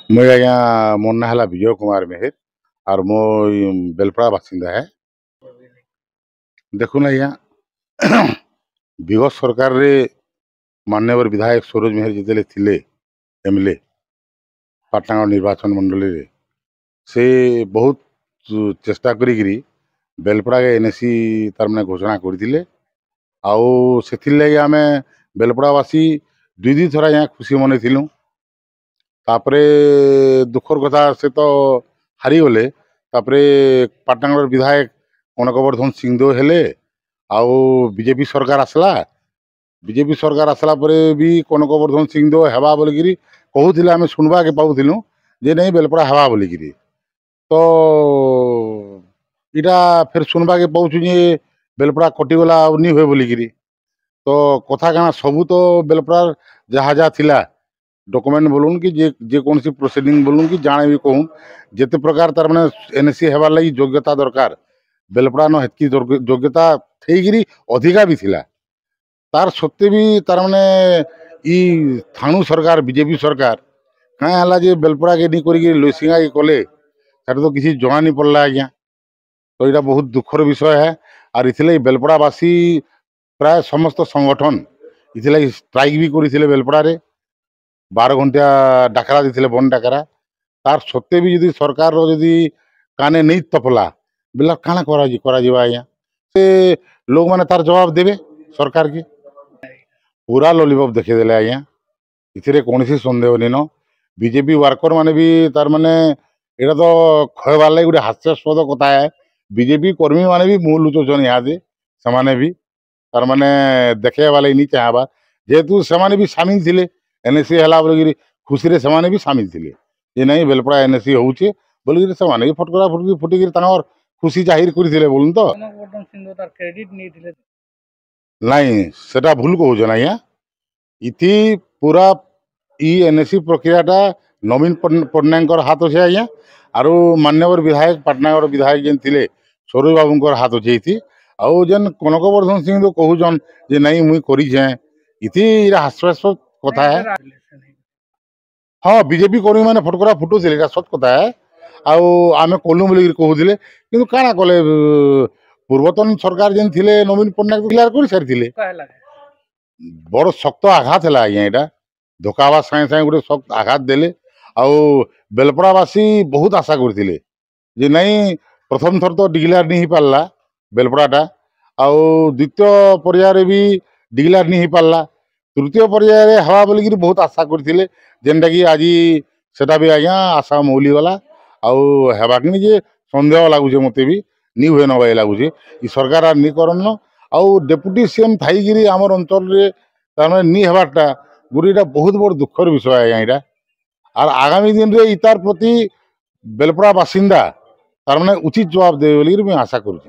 मुझे आज्ञा मोर ना है विजय कुमार मेहर और मो बेलपड़ा बासिंदा है। देखुन आज्ञा विगत सरकार रे माननीय विधायक सरोज मेहर जिते थिले एमएलए पाटनागढ़ निर्वाचन मंडली रे से बहुत चेष्टा करी बेलपड़ा के एनएसी तार माने घोषणा करथिले आउ सेथिर लागि आमे बेलपड़ावासी दुई दुई थरा यहाँ खुशी मनइथिलु। तापरे दुखर कथा से तो हारी गले। तापरे पाटनागढ़ विधायक कनकवर्धन सिंहदेव हेले आउ बीजेपी सरकार आसला। बीजेपी सरकार आसला परे भी कनकवर्धन सिंहदेव हेबा बोलिकी कहूथिले आमे सुनबा के पाउथिलु जे नहीं बेलपड़ा हेबा बोलिकी। तो इटा फिर सुनबा के पाउछु जे बेलपड़ा कटिगला नहीं हुए बोलिकी। तो कथा काना सबू तो बेलपड़ा जहाँ जहाँ थिला डॉक्यूमेंट बोलून कि जे कौन सी प्रोसीडिंग बोलून कि जाने भी कहूँ जिते प्रकार तार माने एनएसी हेबार लगी योग्यता दरकार बेलपड़ा न हेतकी योग्यता थी अधिका भी थिला। तार सत्ते भी तार माने ई थाणु सरकार बीजेपी सरकार क्या है जे बेलपड़ा के नहीं करी लोसिंगा के कले तो किसी जना नहीं पड़ला आज्ञा। तो यहाँ बहुत दुखर विषय है और इथिले बेलपड़ावासी प्राय समस्त संगठन इथिले स्ट्राइक भी करते बेलपड़ा रे 12 घंटा डाकरा देते बंद डाकरा। तार सत्ते भी यदि सरकार जदि काने नहीं तपला बेला काना करा आज्ञा से लोग माने तार जवाब देवे सरकार की पूरा लॉलीपॉप देखेदेले आज्ञा। इथिरे कौन सन्देह नहीं न बीजेपी वर्कर माने भी तार माने एटा तो कहबार लगे गोटे हास्यास्पद कथा है। बीजेपी कर्मी माने भी मुँह लुचौन यहाँ से भी तार माने देखे वाले नहीं चाहबा जेहेतु से भी सामिल थिले एनएसी है बोलिकी खुशी रे से भी सामिल थिले जे नहीं बेलपड़ा एनएसी होउचे बोलिकी से भी फटकरा फटकी फुटिकी खुशी जाहिर करथिले बोलून तो नहीं सेटा भूल कहून आज्ञा। इति पूरा ई एनएसी प्रक्रियाटा नवीन पट्टनायक हाथ अच्छे आज्ञा आरु मान्यवर विधायक पाटनागढ़ विधायक जेन थिले सरोज बाबूंकर हाथ अच्छे इति आउ जेन कनकवर्धन सिंह तो कहून जे नहीं मुई करिछे इति हास्यास्पद कथा है। हाँ बीजेपी कर्मी मैंने फटकरा फुटुले सत कथा है आमे कलु बोल कहते कि काना कले पूर्वतन सरकार जेन थिले नवीन पट्टनायक क्लियर कर सारी बड़ शक्त आघात है आज्ञा। यहाँ धोकावा सागे सागे गोटे शक्त आघात देले आउ बेलपड़ावासी बहुत आशा करते जे नहीं प्रथम थर तो डिक्लेयर नहीं हो पारा बेलपड़ाटा आउ द्वितीय पर्यायर भी डिक्लेयर नहीं हो पारा तृतीय पर्यायर हवा बोलिकी बहुत आशा करते जेनटा कि आज सेटा भी आज्ञा आशा मौली गला आउ हेबाकि जे सन्देह लगुचे मत भी नहीं हुए नवा लगुचे सरकार आ नहीं करन आउ डेपुटी सीएम थी आमर अंचल नहीं हेबारटा गोटेटा बहुत बड़ दुखर विषय आज्ञा यहाँ और आगामी दिन में इतार प्रति बेलपड़ा बासिंदा तार माने उचित जवाब देवे बोली आशा करुँच।